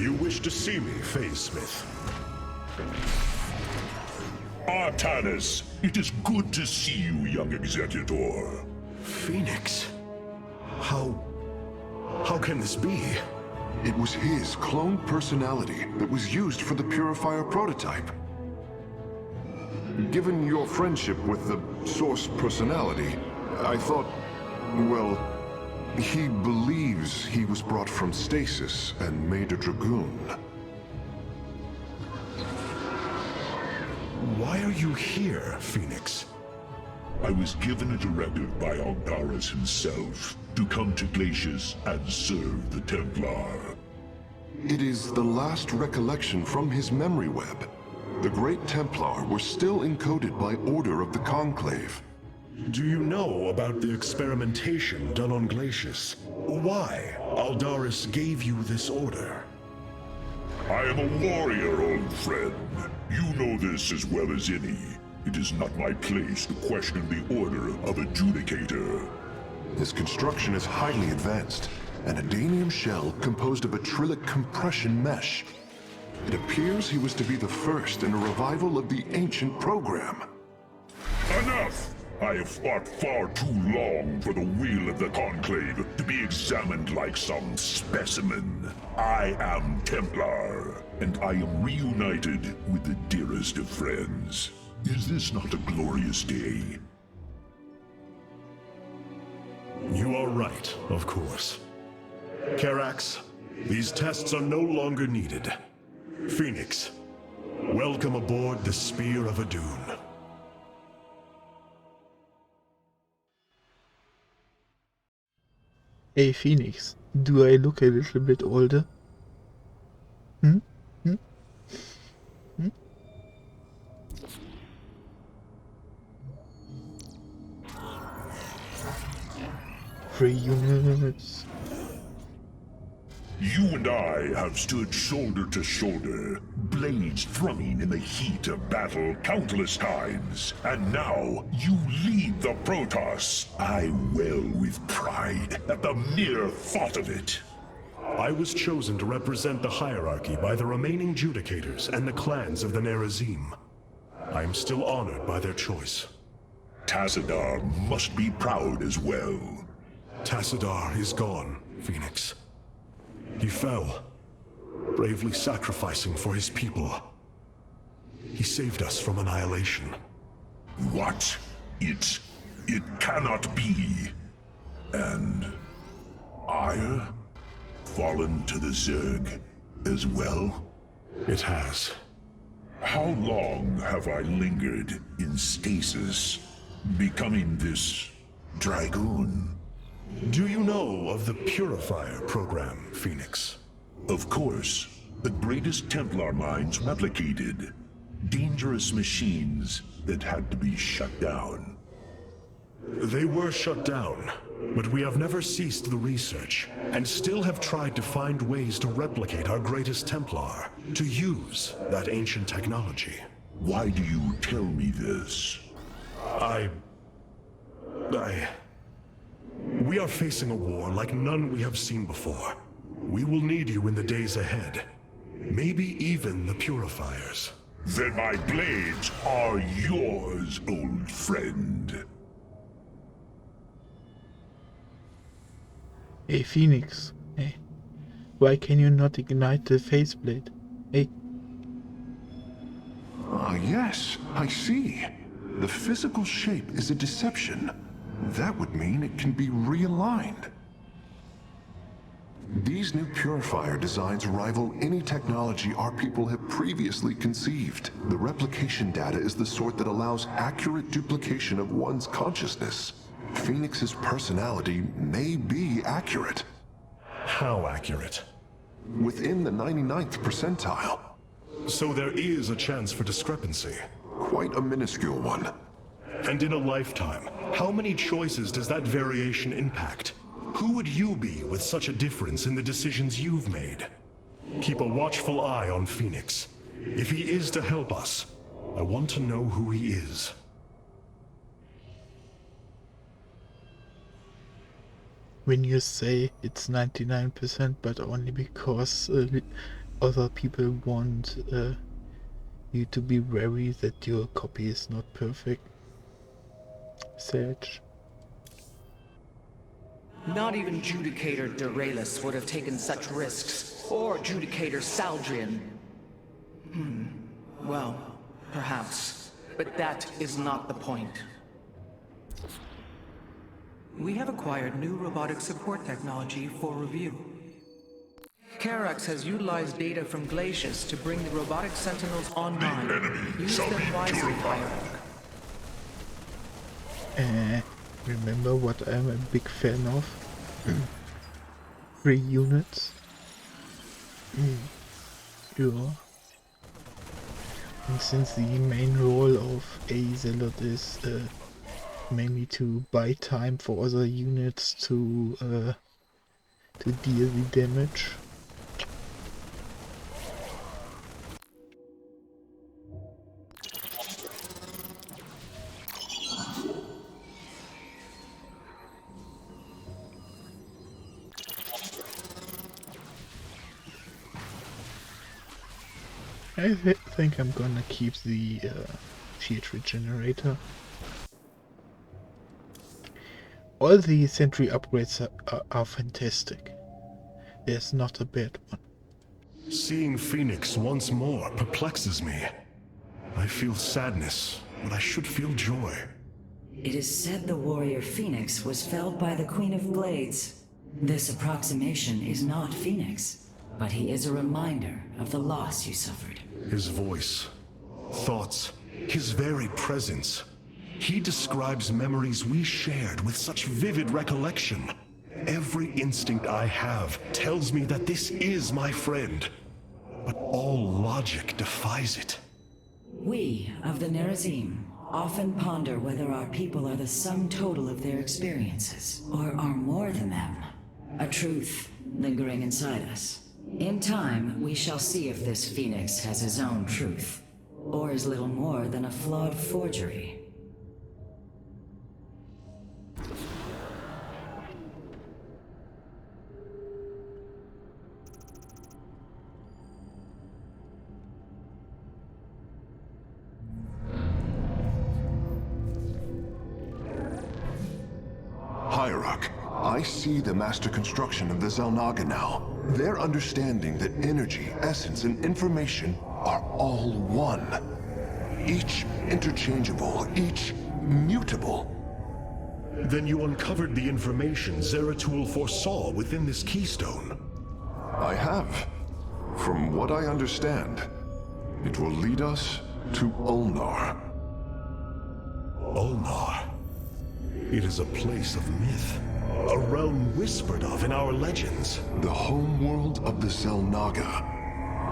You wish to see me, Phase Smith? Artanis, it is good to see you, young Executor. Phoenix? How can this be? It was his cloned personality that was used for the Purifier prototype. Given your friendship with the Source personality, I thought, well, he believes he was brought from stasis and made a Dragoon. Why are you here, Phoenix? I was given a directive by Aldaris himself to come to Glacius and serve the Templar. It is the last recollection from his memory web. The Great Templar were still encoded by order of the Conclave. Do you know about the experimentation done on Glacius? Why Aldaris gave you this order? I am a warrior, old friend. You know this as well as any. It is not my place to question the order of Adjudicator. His construction is highly advanced, an Adanium shell composed of a Trillic compression mesh. It appears he was to be the first in a revival of the ancient program. Enough! I have fought far too long for the will of the Conclave to be examined like some specimen. I am Templar, and I am reunited with the dearest of friends. Is this not a glorious day? You are right, of course. Karax, these tests are no longer needed. Phoenix, welcome aboard the Spear of Adun. Hey Phoenix, do I look a little bit older? Hmm? Hmm? Hmm? Three units. You and I have stood shoulder to shoulder, blades thrumming in the heat of battle countless times. And now, you lead the Protoss. I wail with pride at the mere thought of it. I was chosen to represent the hierarchy by the remaining Judicators and the clans of the Nerazim. I am still honored by their choice. Tassadar must be proud as well. Tassadar is gone, Phoenix. He fell, bravely sacrificing for his people. He saved us from annihilation. What? It cannot be. And Ire? Fallen to the Zerg as well? It has. How long have I lingered in stasis, becoming this Dragoon? Do you know of the Purifier program, Phoenix? Of course. The greatest Templar minds replicated. Dangerous machines that had to be shut down. They were shut down, but we have never ceased the research, and still have tried to find ways to replicate our greatest Templar, to use that ancient technology. Why do you tell me this? We are facing a war like none we have seen before. We will need you in the days ahead. Maybe even the Purifiers. Then my blades are yours, old friend. Hey Phoenix, hey. Why can you not ignite the faceplate? Hey. Ah, yes, I see. The physical shape is a deception. That would mean it can be realigned. These new Purifier designs rival any technology our people have previously conceived. The replication data is the sort that allows accurate duplication of one's consciousness. Phoenix's personality may be accurate. How accurate? Within the 99th percentile. So there is a chance for discrepancy. Quite a minuscule one. And in a lifetime, how many choices does that variation impact? Who would you be with such a difference in the decisions you've made? Keep a watchful eye on Phoenix. If he is to help us, I want to know who he is. When you say it's 99%, but only because other people want you to be wary that your copy is not perfect. Sage. Not even Judicator Duralus would have taken such risks, or Judicator Saldrian. Well, perhaps. But that is not the point. We have acquired new robotic support technology for review. Karax has utilized data from Glacius to bring the robotic sentinels online. The enemy Use shall them be wisely, purified. Hierarch. Remember what I'm a big fan of? 3 units. Yeah. And since the main role of a zealot is mainly to buy time for other units to deal the damage. I think I'm gonna keep the shield regenerator. All the sentry upgrades are fantastic. There's not a bad one. Seeing Phoenix once more perplexes me. I feel sadness, but I should feel joy. It is said the warrior Phoenix was felled by the Queen of Blades. This approximation is not Phoenix, but he is a reminder of the loss you suffered. His voice, thoughts, his very presence. He describes memories we shared with such vivid recollection. Every instinct I have tells me that this is my friend, but all logic defies it. We of the Nerazim often ponder whether our people are the sum total of their experiences, or are more than them. A truth lingering inside us. In time, we shall see if this Phoenix has his own truth, or is little more than a flawed forgery. Hierarch, I see the master construction of the Xel'Naga now. Their understanding that energy, essence, and information are all one. Each interchangeable, each mutable. Then you uncovered the information Zeratul foresaw within this keystone. I have. From what I understand, it will lead us to Ulnar. Ulnar. It is a place of myth. A realm whispered of in our legends. The homeworld of the Xel'Naga.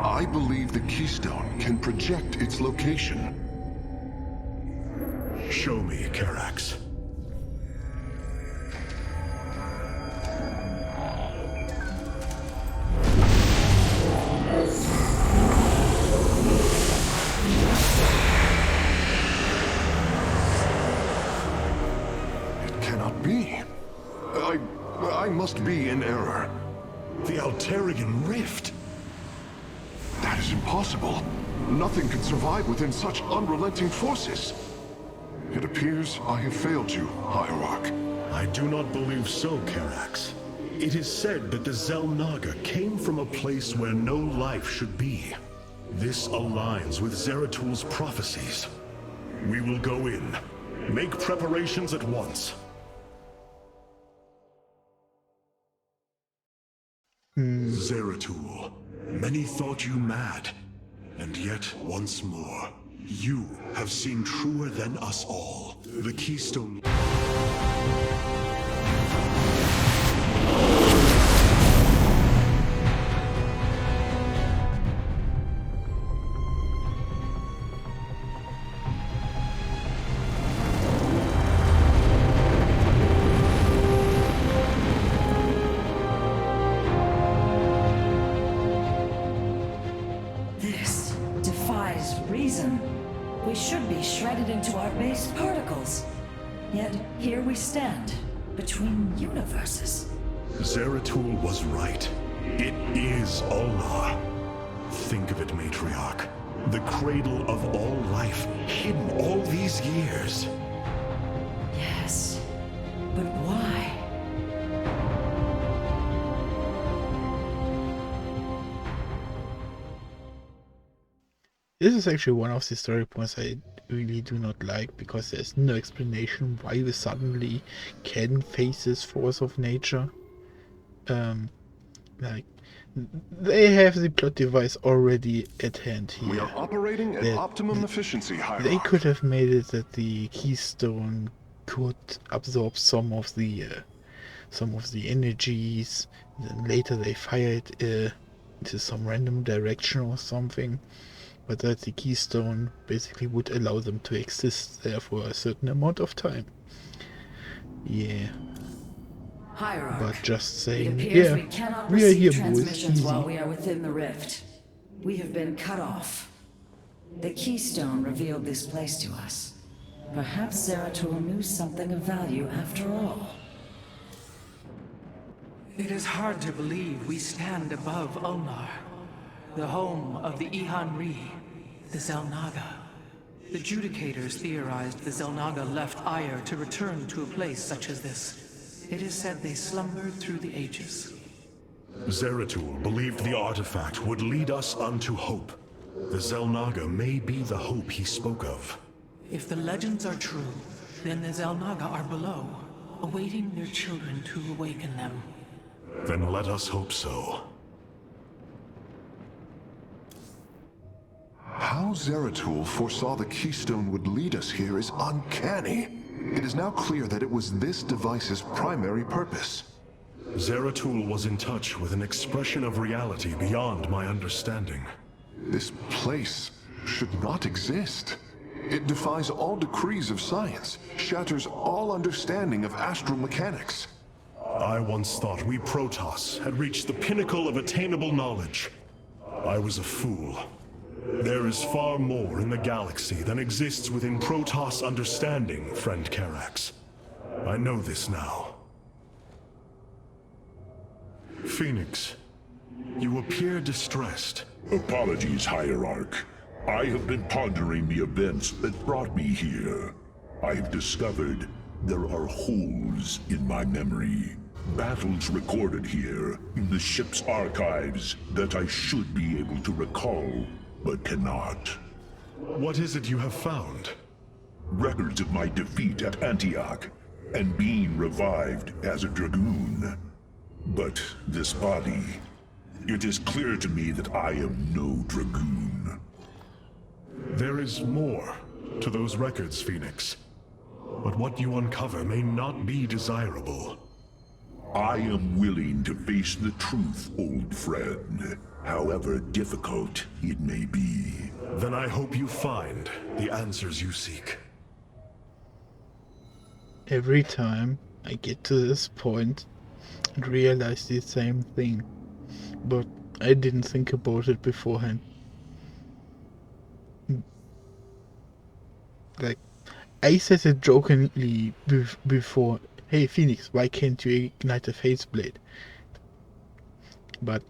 I believe the keystone can project its location. Show me, Karax. It cannot be. I must be in error. The Altarian Rift. That is impossible. Nothing can survive within such unrelenting forces. It appears I have failed you, Hierarch. I do not believe so, Karax. It is said that the Xel'Naga came from a place where no life should be. This aligns with Zeratul's prophecies. We will go in. Make preparations at once. Zeratul, many thought you mad. And yet, once more, you have seen truer than us all. The keystone... This defies reason. We should be shredded into our base particles. Yet here we stand, between universes. Zeratul was right. It is Ulnar. Think of it, Matriarch. The cradle of all life, hidden all these years. Yes, but why? This is actually one of the story points I really do not like, because there's no explanation why we suddenly can face this force of nature. Like, they have the plot device already at hand here. We are operating at optimum efficiency, Hierarch. They could have made it that the keystone could absorb some of the energies, and then later they fire it into some random direction or something. But that the keystone basically would allow them to exist there for a certain amount of time. Yeah. Hierarch. But just It saying, appears yeah, we cannot we are receive here, boys. transmissions Easy. while we are within the rift. We have been cut off. The keystone revealed this place to us. Perhaps Zeratul knew something of value after all. It is hard to believe we stand above Ulnar, the home of the Ihan-Ri, the Zelnaga. The Judicators theorized the Zelnaga left Aiur to return to a place such as this. It is said they slumbered through the ages. Zeratul believed the artifact would lead us unto hope. The Zelnaga may be the hope he spoke of. If the legends are true, then the Zelnaga are below, awaiting their children to awaken them. Then let us hope so. How Zeratul foresaw the keystone would lead us here is uncanny. It is now clear that it was this device's primary purpose. Zeratul was in touch with an expression of reality beyond my understanding. This place should not exist. It defies all decrees of science, shatters all understanding of astral mechanics. I once thought we Protoss had reached the pinnacle of attainable knowledge. I was a fool. There is far more in the galaxy than exists within Protoss understanding, friend Karax. I know this now. Phoenix, you appear distressed. Apologies, Hierarch. I have been pondering the events that brought me here. I have discovered there are holes in my memory. Battles recorded here in the ship's archives that I should be able to recall, but cannot. What is it you have found? Records of my defeat at Antioch and being revived as a Dragoon. But this body, it is clear to me that I am no Dragoon. There is more to those records, Phoenix. But what you uncover may not be desirable. I am willing to face the truth, old friend, however difficult it may be. Then I hope you find the answers you seek. Every time I get to this point and realize the same thing, but I didn't think about it beforehand. Like, I said it jokingly before, hey Phoenix, why can't you ignite a faceblade? But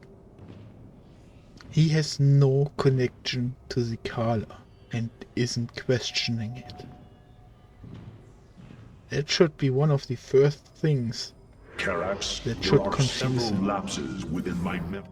he has no connection to the Kala and isn't questioning it. That should be one of the first things Karax, that there should are confuse several him. lapses within my memory.